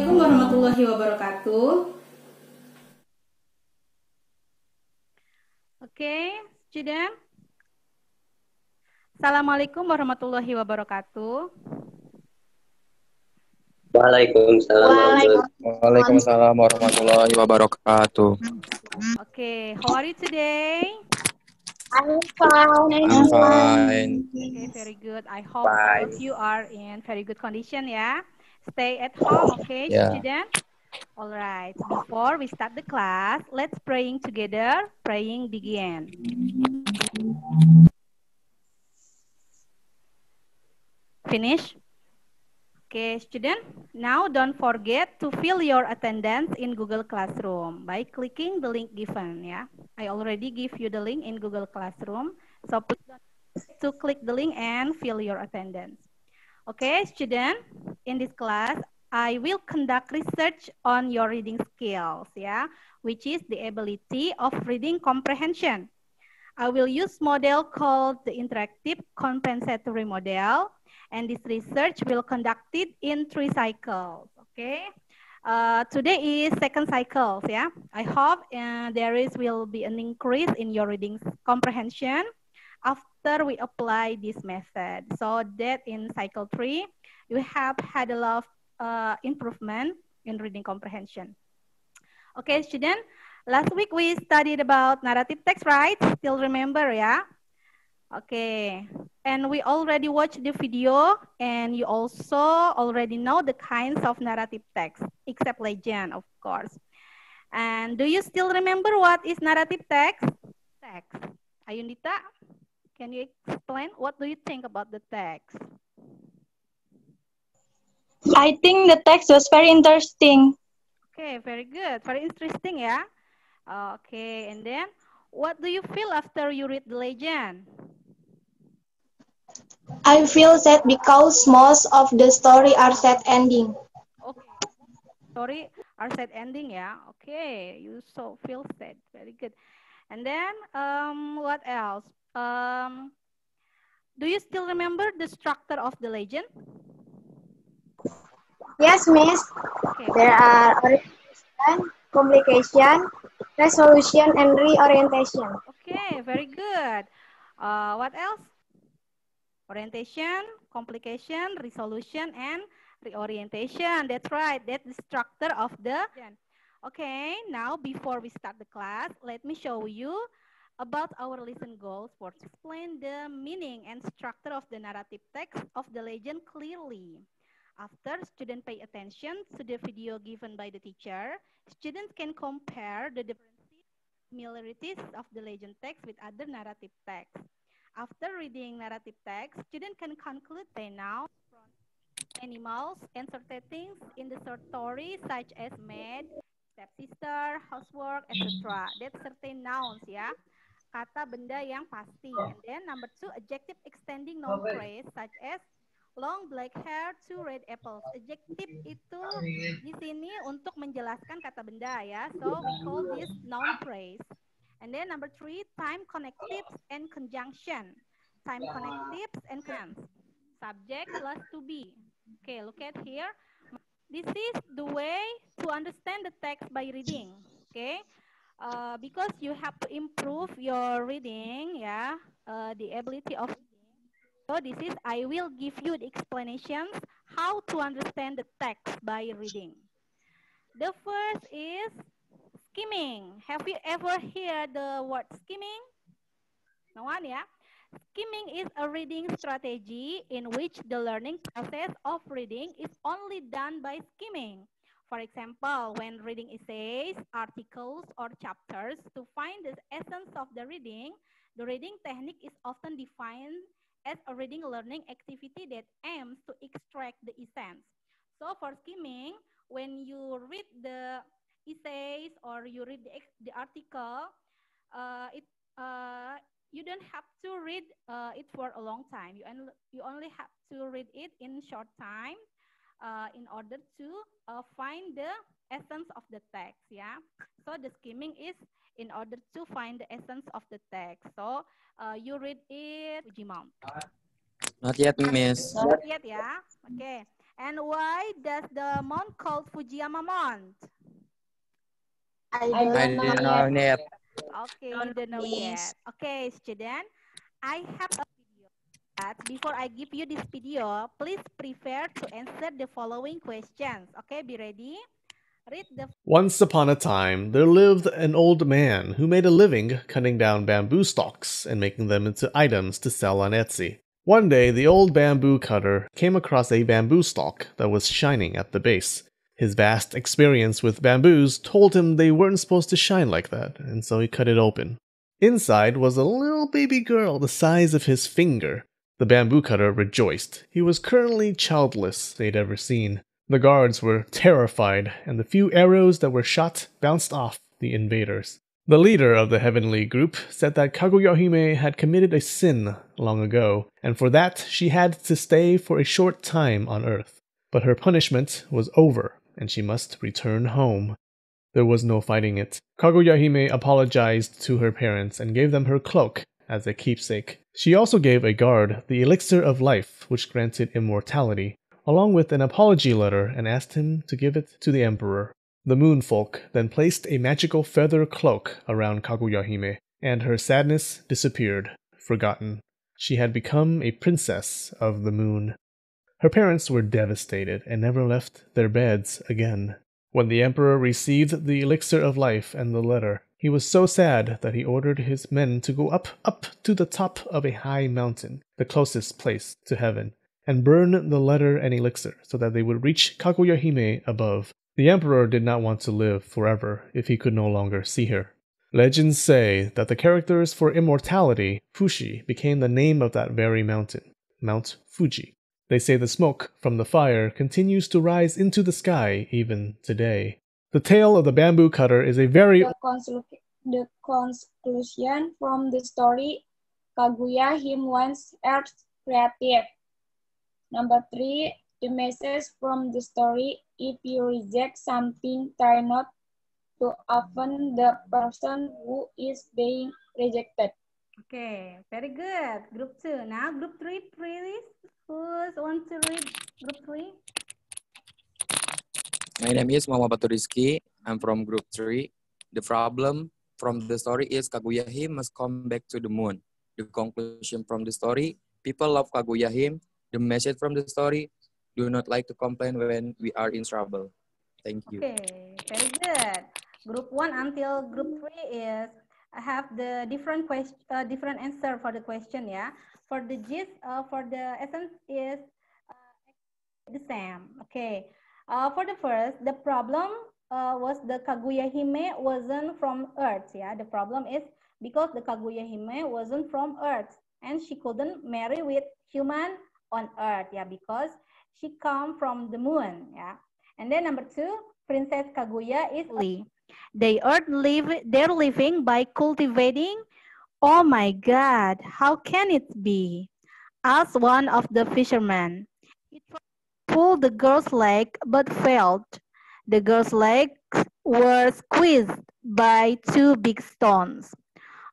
Assalamualaikum warahmatullahi wabarakatuh. Okay, student. Assalamualaikum warahmatullahi wabarakatuh. Waalaikumsalam warahmatullahi wabarakatuh. Okay, how are you today? I'm fine. I'm fine. Okay, very good. I hope all of you are in very good condition, yeah? Stay at home, okay, Yeah. student? All right, before we start the class, let's praying together. Praying begin. Finish? Okay, student. Now don't forget to fill your attendance in Google Classroom by clicking the link given, yeah? I already give you the link in Google Classroom, so please don't forget to click the link and fill your attendance. Okay, student, in this class, I will conduct research on your reading skills, yeah, which is the ability of reading comprehension. I will use model called the interactive compensatory model, and this research will conducted in 3 cycles, okay? Today is second cycle, yeah? I hope will be an increase in your reading comprehension after we apply this method, so that in cycle 3 you have had a lot of improvement in reading comprehension. Okay, student, last week we studied about narrative text, right? Still remember, yeah? Okay, and we already watched the video, and you also already know the kinds of narrative text, except legend, of course. And do you still remember what is narrative text? Ayundita, can you explain? What do you think about the text? I think the text was very interesting. Okay, very good. Very interesting, yeah? Okay, and then what do you feel after you read the legend? I feel sad because most of the story are sad ending. Okay, story are sad ending, yeah? Okay, you so feel sad. Very good. And then what else? Do you still remember the structure of the legend? Yes, Miss. Okay. There are orientation, complication, resolution, and reorientation. Okay, very good. What else? Orientation, complication, resolution, and reorientation. That's right. That's the structure of the legend. Okay, now before we start the class, let me show you about our listen goals for to explain the meaning and structure of the narrative text of the legend clearly. After students pay attention to the video given by the teacher, students can compare the differences, similarities of the legend text with other narrative texts. After reading narrative text, students can conclude they know animals and certain things in the short story such as maid, stepsister, housework, etc. That's certain nouns, ya. Kata benda yang pasti. And then number 2, adjective extending noun phrase such as long black hair, 2 red apples. Adjective itu di sini untuk menjelaskan kata benda, ya. So we call this noun phrase. And then number 3, time connectives and conjunction. Time connectives and conjunctions. Subject plus to be. Okay, look at here. This is the way to understand the text by reading. Okay, because you have to improve your reading, yeah, the ability of reading. So this is, I will give you the explanations how to understand the text by reading. The first is skimming. Have you ever heard the word skimming? No one, yeah? Skimming is a reading strategy in which the learning process of reading is only done by skimming. For example, when reading essays, articles, or chapters, to find the essence of the reading technique is often defined as a reading learning activity that aims to extract the essence. So for skimming, when you read the essays or you read the article, you don't have to read it for a long time. You only have to read it in short time in order to find the essence of the text. Yeah. So the skimming is in order to find the essence of the text. So you read it, Ujimam. Not yet, Miss. Not yet, yeah. Okay. And why does the mount called Fujiyama Mount? I I don't know didn't know yet. yet. Okay, you don't know yet. Okay, student, I have a video. But before I give you this video, please prepare to answer the following questions. Okay, be ready. Read the Once upon a time, there lived an old man who made a living cutting down bamboo stalks and making them into items to sell on Etsy. One day, the old bamboo cutter came across a bamboo stalk that was shining at the base. His vast experience with bamboos told him they weren't supposed to shine like that, and so he cut it open. Inside was a little baby girl the size of his finger. The bamboo cutter rejoiced. He was currently childless they'd ever seen. The guards were terrified, and the few arrows that were shot bounced off the invaders. The leader of the heavenly group said that Kaguya-hime had committed a sin long ago, and for that she had to stay for a short time on Earth. But her punishment was over, and she must return home. There was no fighting it. Kaguya-hime apologized to her parents and gave them her cloak as a keepsake. She also gave a guard the elixir of life, which granted immortality, along with an apology letter, and asked him to give it to the emperor. The moon folk then placed a magical feather cloak around Kaguya-hime, and her sadness disappeared, forgotten. She had become a princess of the moon. Her parents were devastated and never left their beds again. When the emperor received the elixir of life and the letter, he was so sad that he ordered his men to go up to the top of a high mountain, the closest place to heaven, and burn the letter and elixir so that they would reach Kaguya-hime above. The emperor did not want to live forever if he could no longer see her. Legends say that the characters for immortality, Fushi, became the name of that very mountain, Mount Fuji. They say the smoke from the fire continues to rise into the sky even today. The tale of the bamboo cutter is a very... The conclusion from the story, Kaguya-hime wants Earth creative. Number 3, the message from the story, if you reject something, try not to offend the person who is being rejected. Okay, very good. Group 2. Now, group 3, please. Who wants to read group 3? My name is Muhammad Batu Rizky. I'm from group 3. The problem from the story is Kaguya-hime must come back to the moon. The conclusion from the story, people love Kaguya-hime. The message from the story, do not like to complain when we are in trouble. Thank you. Okay, very good. Group 1 until group 3 is have the different different answer for the question, yeah. For the gist, for the essence is the same. Okay. For the first, the problem was the Kaguya-hime wasn't from Earth, yeah. The problem is because the Kaguya-hime wasn't from Earth and she couldn't marry with human on Earth, yeah, because she come from the moon, yeah. And then number 2, Princess Kaguya is they're living by cultivating. Oh my God, how can it be? Asked one of the fishermen. He tried to pull the girl's leg but failed. The girl's legs were squeezed by 2 big stones.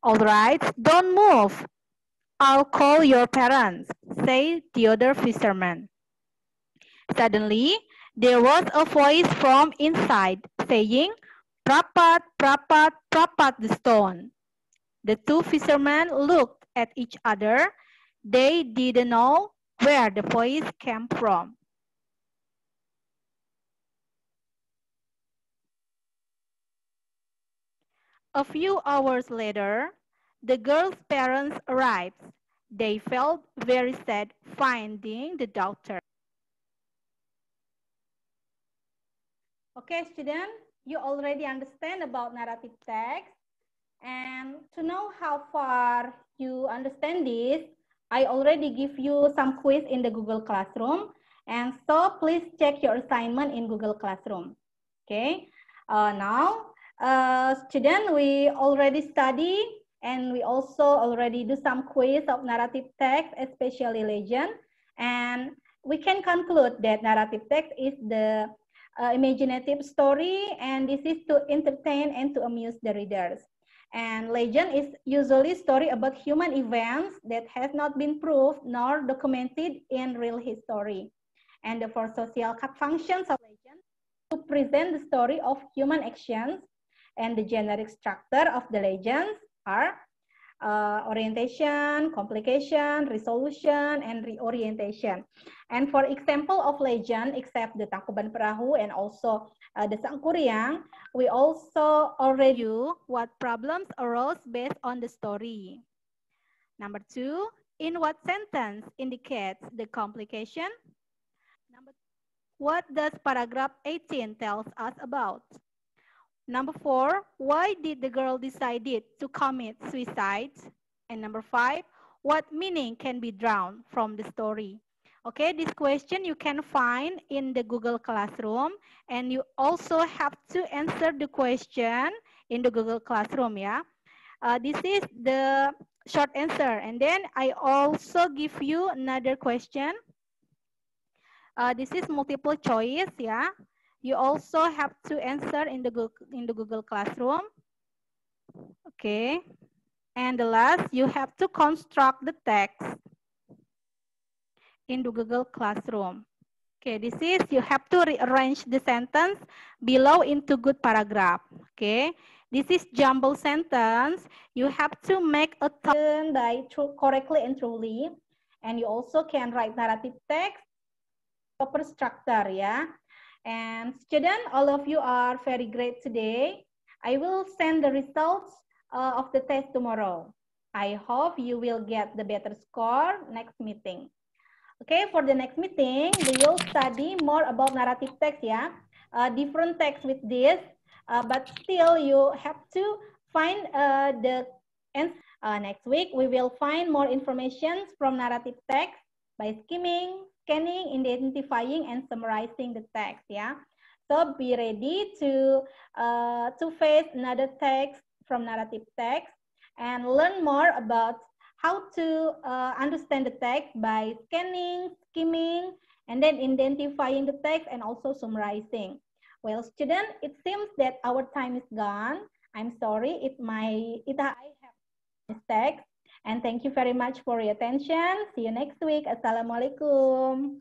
All right, don't move. I'll call your parents, said the other fisherman. Suddenly, there was a voice from inside saying, "Prapat, prapat, prapat the stone." The 2 fishermen looked at each other. They didn't know where the voice came from. A few hours later, the girl's parents arrived. They felt very sad finding the daughter. Okay, student, you already understand about narrative text. And to know how far you understand this, I already give you some quiz in the Google Classroom. And so please check your assignment in Google Classroom. Okay, now, student, we already study and we also already do some quiz of narrative text, especially legend. And we can conclude that narrative text is the imaginative story, and this is to entertain and to amuse the readers. And legend is usually story about human events that has not been proved nor documented in real history. And the four social functions of legend to present the story of human actions, and the generic structure of the legends are orientation, complication, resolution, and reorientation. And for example of legend, except the Tangkuban Perahu and also the Sangkuriang, we also already knew what problems arose based on the story. Number 2, in what sentence indicates the complication? Number 2, what does paragraph 18 tells us about? Number 4, why did the girl decided to commit suicide? And number 5, what meaning can be drawn from the story? Okay, this question you can find in the Google Classroom, and you also have to answer the question in the Google Classroom, yeah. This is the short answer, and then I also give you another question. This is multiple choice, yeah. You also have to answer in the Google Classroom. Okay. And the last, you have to construct the text in the Google Classroom. Okay, this is, you have to rearrange the sentence below into good paragraph. Okay, this is jumble sentence. You have to make a turn by correctly and truly. And you also can write narrative text, proper structure, yeah. And student, all of you are very great today. I will send the results of the test tomorrow. I hope you will get the better score next meeting. Okay, for the next meeting, we will study more about narrative text, yeah. Different text with this, but still you have to find the answer. Next week, we will find more information from narrative text by skimming, scanning, identifying, and summarizing the text, yeah. So be ready to face another text from narrative text and learn more about how to understand the text by scanning, skimming, and then identifying the text and also summarizing. Well, student, it seems that our time is gone. I'm sorry I have mistakes. And thank you very much for your attention. See you next week. Assalamualaikum.